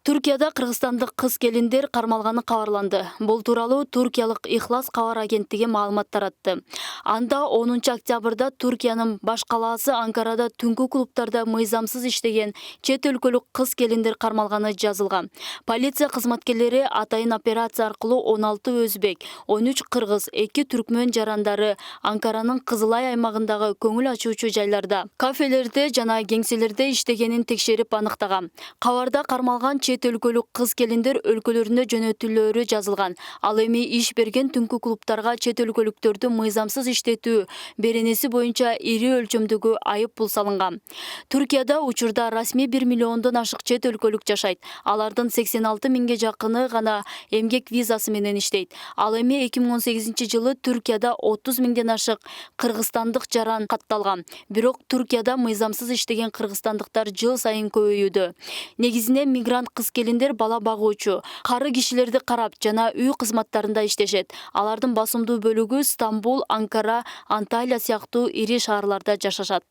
Түркияда кыргызстандык кыз келиндер кармалганы кабарланды. Бул тууралуу туркиялык Ихлас кабар агенттиги маалымат таратты. Анда 10 октябрда Туркиянын баш калаасы Анкарада түнкү клубтарда мыйзамсыз иштеген чет өлкөлүк кыз келиндер кармалганы жазылган. Полиция кызматкерлери атайын операция аркылуу 16 өзбек, 13 кыргыз, 2 түркмөн жарандары Анкаранын Кызылай аймагындагы көңүл ачуучу жайларда, кафелерде жана кеңселерде иштегенин текшерип аныктаган. Кабарда кармалган чет өлкөлүк кыз келиндер өлкөлөрүнө жөнөтүлөөрү жазылган. Ал эми иш берген түнкү клубтарга чет өлкөлүктөрдү мыйзамсыз иштетүү беренеси боюнча ири өлчөмдөгү айып пул салынган. Түркияда учурда расмий 1 миллиондон ашык чет өлкөлүк жашайт. Алардын 86 миңге жакыны гана эмгек визасы менен иштейт. Ал эми 2018 жылы Түркияда 30 миңден ашык кыргызстандык жаран катталган. Бирок Түркияда мыйзамсыз иштеген кыргызстандыктар жыл сайын көбөйүүдө. Негизинен мигрант кыз келиндер бала багуучу, кары кишилерди карап жана үй кызматтарында иштешет. Алардын басымдуу бөлүгү Стамбул, Анкара, Анталия сыяктуу ири шаарларда жашашат.